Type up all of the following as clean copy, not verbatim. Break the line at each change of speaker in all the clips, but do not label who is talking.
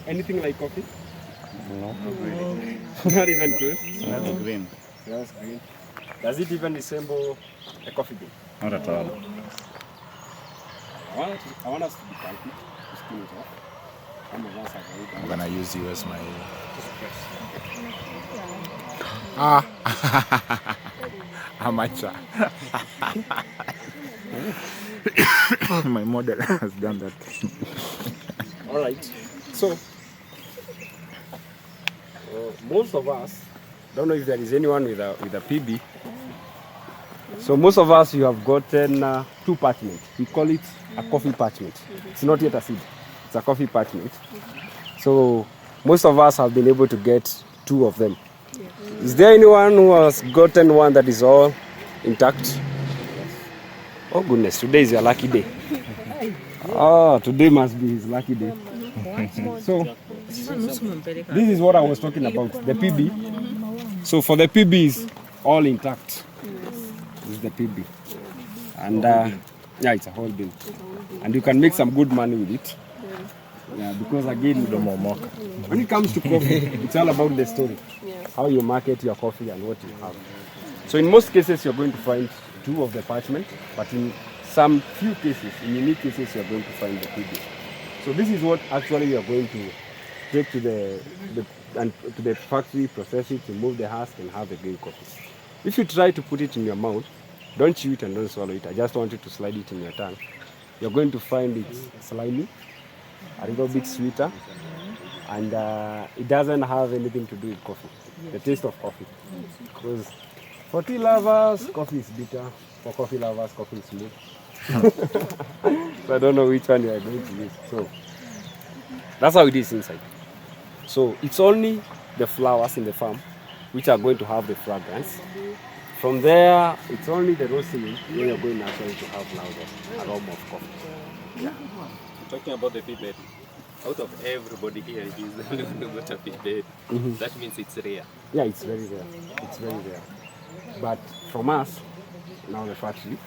anything like coffee?
No.
Not even close.
Smells green.
Smells green. Does it even resemble a coffee bean?
Not at all.
I want us to be pulpy, to spin it off. Some of us are very
I'm gonna use you as my amateur. My model has done that.
All right. So, most of us, don't know if there is anyone with a PB. So most of us, you have gotten 2 parchment. We call it a coffee parchment. It's not yet a seed. It's a coffee parchment. So most of us have been able to get 2 of them. Is there anyone who has gotten one that is all intact? Oh goodness, today is your lucky day. Oh, today must be his lucky day. So this is what I was talking about, the PB. So for the PB is all intact. This is the PB. And yeah, it's a whole bean. And you can make some good money with it. Yeah, because again, when it comes to coffee, it's all about the story. How you market your coffee and what you have. So in most cases, you're going to find 2 of the parchment, but in some few cases, in unique cases, you're going to find the PB. So this is what actually you're going to take to the factory, process it, remove the husk, and have a green coffee. If you try to put it in your mouth, don't chew it and don't swallow it. I just want you to slide it in your tongue. You're going to find it slimy, a little bit sweeter, and it doesn't have anything to do with coffee, the taste of coffee. Because for tea lovers, coffee is bitter. For coffee lovers, coffee is smooth. So I don't know which one you are going to use. So that's how it is inside. So it's only the flowers in the farm which are going to have the fragrance. From there, it's only the roasting where you're going naturally to have now the aroma of coffee. Yeah.
Talking about the feed bed, out of everybody here, he's the only one who got a feed bed. That means it's rare.
Yeah, it's very rare. It's very rare. But from us, now the factory,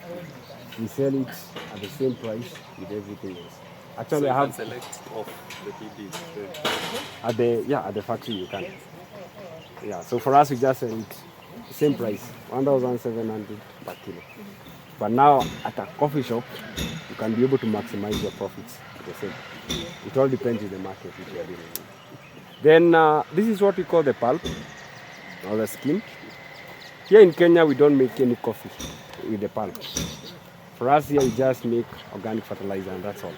we sell it at the same price with everything else. Actually,
So
I
you
have
can select off the PBs.
at the factory you can. Yeah, so for us we just sell it the same price, 1,700 per kilo. But now at a coffee shop, you can be able to maximize your profits the same. It all depends on the market which you are dealing with. Then this is what we call the pulp or the skin. Here in Kenya, we don't make any coffee with the pulp. For us here, we just make organic fertilizer and that's all.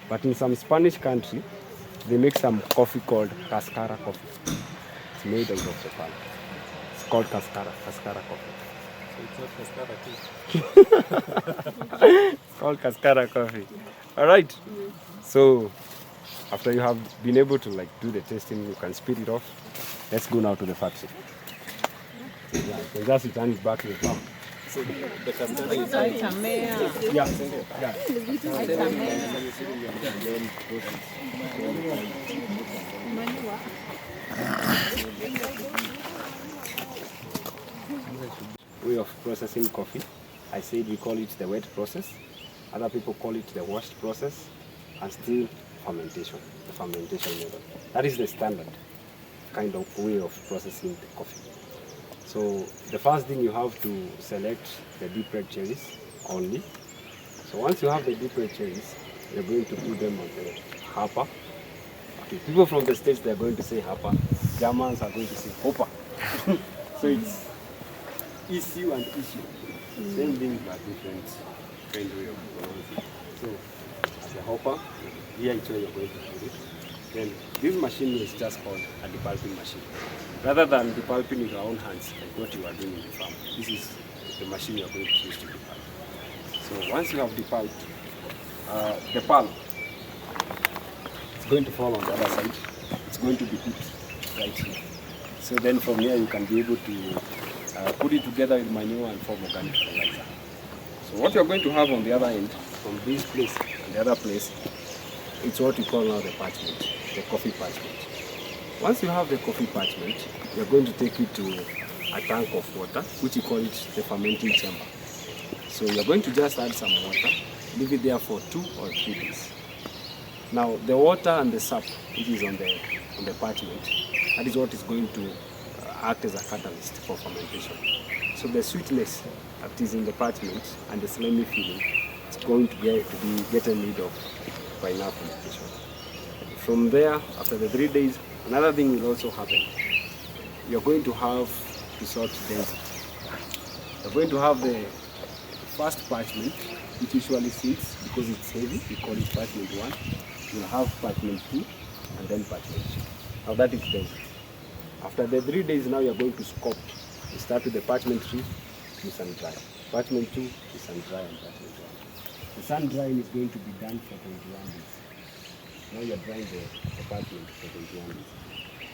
But in some Spanish country, they make some coffee called cascara coffee. It's made out of the pulp. It's called cascara coffee.
So it's not cascara tea.
It's called cascara coffee. All right. So after you have been able to do the tasting, you can spit it off. Let's go now to the factory. Yeah, you can just return it back to the farm.
So the cascara is
way of processing coffee. I said we call it the wet process. Other people call it the washed process, and still fermentation, the fermentation method. That is the standard kind of way of processing the coffee. So the first thing you have to select the deep red cherries only. So once you have the deep red cherries, you're going to put them on the hopper. Okay, people from the States, they're going to say hopper. Germans are going to say hopper. So it's issue and issue. Same thing but different way of pronouncing it. So as a hopper, here is where you're going to put it. Then this machine is just called a depulping machine. Rather than depulping with your own hands, like what you are doing in the farm, this is the machine you are going to use to depulp. So once you have depulped, the pulp is going to fall on the other side. It's going to be put right here. So then from here you can be able to put it together with manure and form organic fertilizer. So what you're going to have on the other end, from this place and the other place, it's what we call now the parchment, the coffee parchment. Once you have the coffee parchment, you're going to take it to a tank of water, which we call it the fermenting chamber. So you're going to just add some water, leave it there for 2 or 3 days. Now the water and the sap which is on the parchment, that is what is going to act as a catalyst for fermentation. So the sweetness that is in the parchment and the slimy feeling is going to be getting rid of by now fermentation. From there, after the 3 days, another thing will also happen. You're going to have to sort density. You're going to have the first parchment, which usually sits because it's heavy. We call it parchment 1. You'll have parchment 2 and then parchment 2. Now that is density. After the 3 days, now you're going to scope. You start with the parchment 3 to sun dry. Parchment 2 to sun dry and parchment 1. The sun drying is going to be done for 21 days. Now you're drying the parchment for 21 days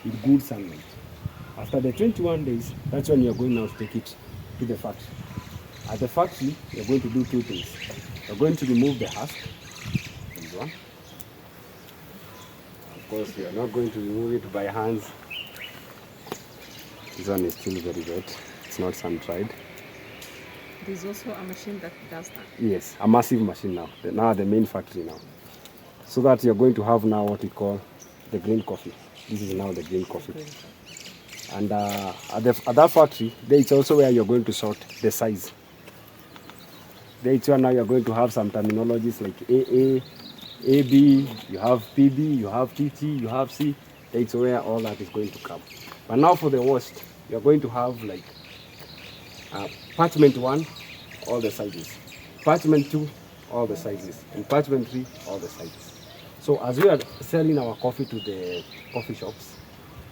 with good sunlight. After the 21 days, that's when you're going now to take it to the factory. At the factory, you're going to do 2 things. You're going to remove the husk. This one. Of course, you're not going to remove it by hands. This one is still very wet. It's not sun-dried.
There's also a machine that does that.
Yes, a massive machine now. Now the main factory now. So that you're going to have now what we call the green coffee. This is now the green coffee. And at that factory, there it's also where you're going to sort the size. There it's where now you're going to have some terminologies like AA, AB, you have PB, you have TT, you have C. There it's where all that is going to come. But now for the worst, you're going to have like parchment 1, all the sizes. Parchment 2, all the sizes. And parchment 3, all the sizes. So as we are selling our coffee to the coffee shops,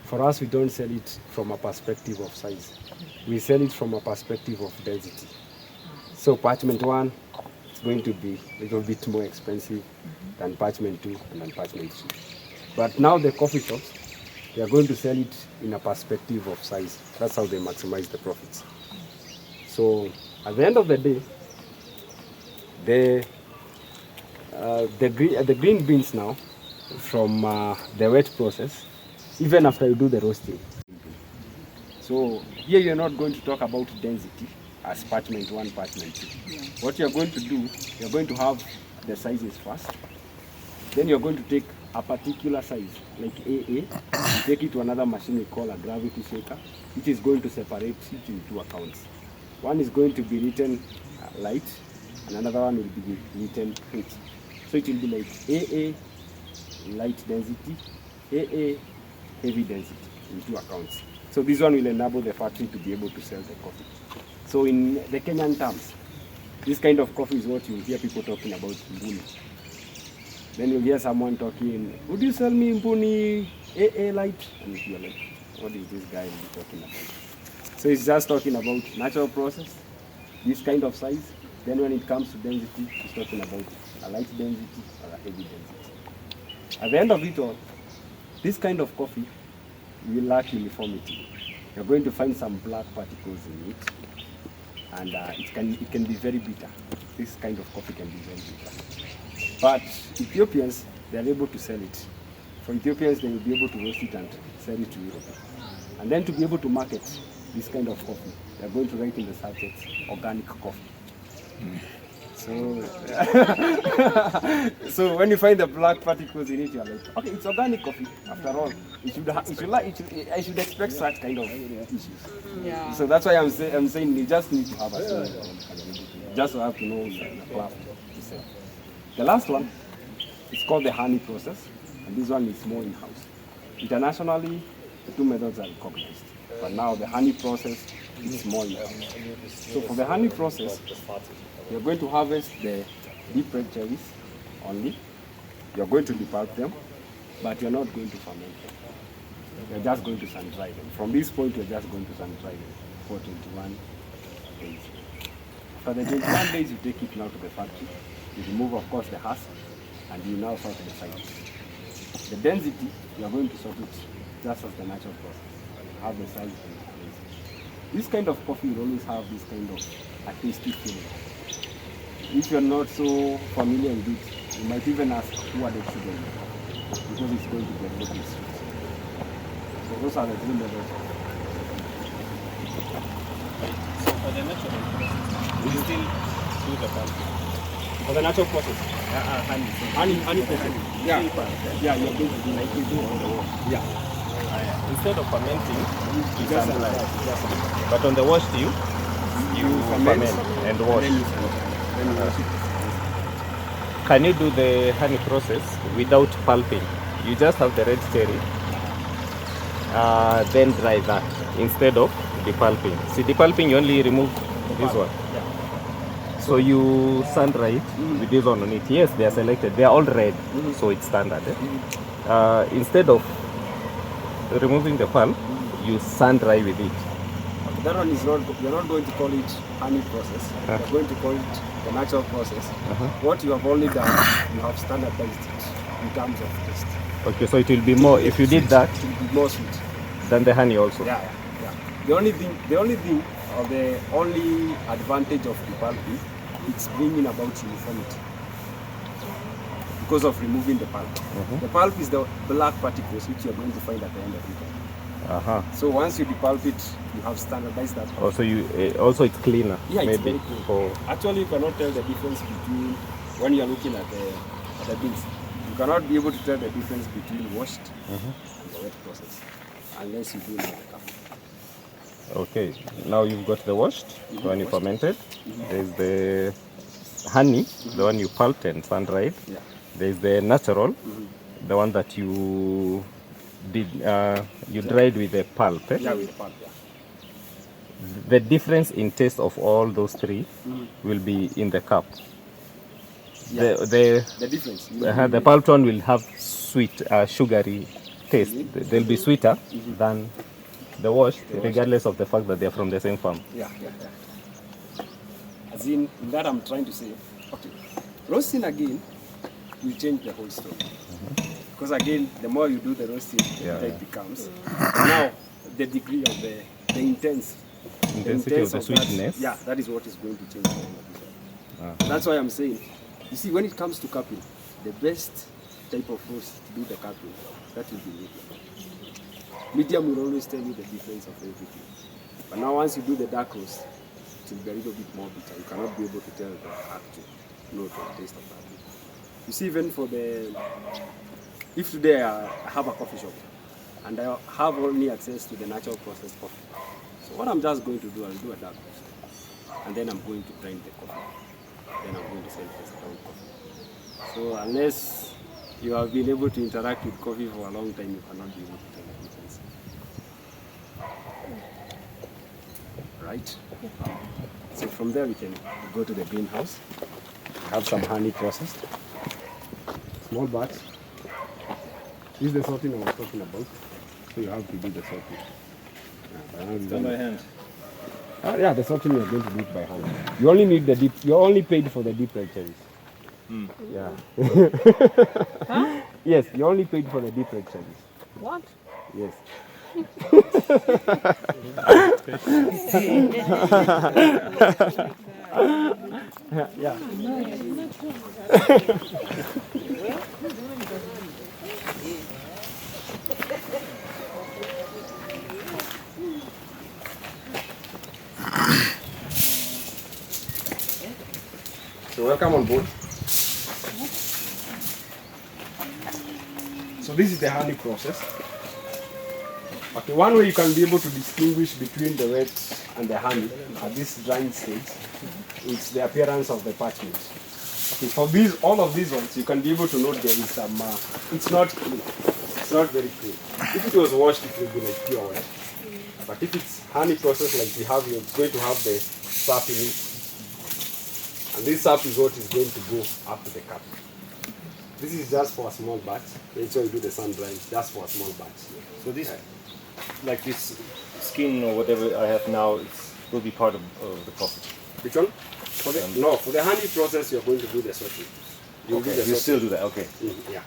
for us we don't sell it from a perspective of size. We sell it from a perspective of density. So parchment 1 is going to be a little bit more expensive than parchment 2 and then parchment 3. But now the coffee shops, they are going to sell it in a perspective of size. That's how they maximize the profits. So at the end of the day, the green beans now from the wet process, even after you do the roasting. So here you're not going to talk about density as parchment 1, parchment 2. Yeah. What you're going to do, you're going to have the sizes first. Then you're going to take a particular size, like AA, you take it to another machine we call a gravity shaker, which is going to separate it in 2 accounts. One is going to be written light, and another one will be written heat. So it will be like AA, light density, AA, heavy density in 2 accounts. So this one will enable the factory to be able to sell the coffee. So in the Kenyan terms, this kind of coffee is what you hear people talking about mbuni. Then you'll hear someone talking, would you sell me mbuni AA light? And you're like, what is this guy talking about? So he's just talking about natural process, this kind of size. Then when it comes to density, he's talking about a light density or a heavy density. At the end of it all, this kind of coffee will lack uniformity. You're going to find some black particles in it, and it can be very bitter. This kind of coffee can be very bitter. But Ethiopians, they are able to sell it. For Ethiopians, they will be able to roast it and sell it to Europe. And then to be able to market this kind of coffee, they are going to write in the sachets, organic coffee. So, so when you find the black particles in it, you're like, okay, it's organic coffee. After all, I should expect such kind of issues.
Yeah.
So that's why I'm saying you just need to have a small, just have to know the craft to sell. The last one is called the honey process, and this one is more in-house. Internationally, the 2 methods are recognized, but now the honey process is more in-house. So for the honey process, you're going to harvest the deep red cherries only. You're going to depulp them, but you're not going to ferment them. You're just going to sun-dry them. From this point, you're just going to sun-dry them for 21 days. For the 21 days, you take it now to the factory. You remove, of course, the husk, and you now sort the size. The density, you are going to sort it just as the natural process. You have the size and the density. This kind of coffee will always have this kind of a tasty feeling. If you're not so familiar with it, you might even ask who added sugar in it, because it's going to get very sweet. So those are the 3 methods.
So for the natural process, we still do the bulk.
For the natural process. Honey process. Yeah. Yeah, you're going to do like you do on the wall. Yeah.
Instead of fermenting, you
Just
sun dry.
just
But on the washed you ferment and wash.
Then you wash it.
Can you do the honey process without pulping? You just have the red cherry, then dry that instead of depulping. See, depulping you only remove this one. So you sun dry it with this one on it. Yes, they are selected. They are all red, so it's standard. Instead of removing the pulp, you sun dry with it.
That one is not, you're not going to call it honey process. You're going to call it the natural process. What you have only done, you have standardized it in terms of taste.
Okay, so it will be more, if you did that,
it will be more sweet.
than the honey also.
Yeah. The only thing, or the only advantage of the pulp is it's bringing about uniformity because of removing the pulp. The pulp is the black particles which you're going to find at the end of it. So once you depulp it, you have standardized that.
Also, also it's cleaner.
Yeah, it's
maybe
very clean. Actually, you cannot tell the difference between when you're looking at the beans. You cannot be able to tell the difference between washed and the wet process unless you do know the cup.
Okay, now you've got the washed, the one you fermented. There's the honey, the one you pulped and sun dried. There's the natural, the one that you did you dried with the pulp.
Yeah, with the pulp.
The difference in taste of all those three will be in the cup. The
difference.
the pulped one will have sweet, sugary taste. They'll be sweeter than the washed, regardless of the fact that they're from the same farm.
Yeah. As in that I'm trying to say, okay, roasting again will change the whole story. Because again, the more you do the roasting, the better it becomes. Now, the degree of the intensity
of the sweetness.
That is what is going to change the whole episode. That's why I'm saying, you see, when it comes to cupping, the best type of roast to do the cupping, that will be medium. Medium will always tell you the difference of everything. But now once you do the dark roast, it will be a little bit more bitter. You cannot be able to tell the actual note or taste of that. You see, even for if today I have a coffee shop and I have only access to the natural processed coffee, so what I'm just going to do, I'll do a dark roast. And then I'm going to grind the coffee. Then I'm going to sell the ground coffee. So unless you have been able to interact with coffee for a long time, you cannot be able to tell the difference. Right? So from there we can go to the greenhouse, have some honey processed, small batch. This is the sorting I was talking about. So you have to do the sorting.
Done by hand.
Yeah, the sorting you're going to do it by hand. You only need the deep. You're only paid for the deep red cherries. Yeah. Yes, you only paid for the deep red cherries.
What?
Yes. Yeah. So welcome on board. So this is the honey process. Okay, one way you can be able to distinguish between the wet and the honey at this drying stage is the appearance of the parchment. Okay, for all of these ones, you can be able to note there is some, it's not clean. It's not very clean. If it was washed, it would be like pure wet. But if it's honey process like we have, you're going to have the sap in it. And this sap is what is going to go up to the cup. This is just for a small batch. That's why we do the sun drying, just for a small batch.
So this, like this skin or whatever I have now, it will be part of the coffee.
Which one? For the honey process, you're going to do the sorting.
You still do that, okay.
Yeah.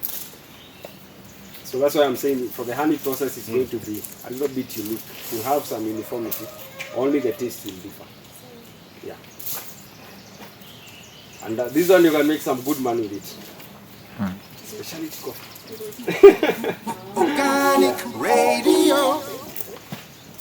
So that's why I'm saying for the honey process, it's going to be a little bit unique. You have some uniformity, only the taste will differ. Yeah. And this one you can make some good money with it. Especially coffee.
Organic Radio.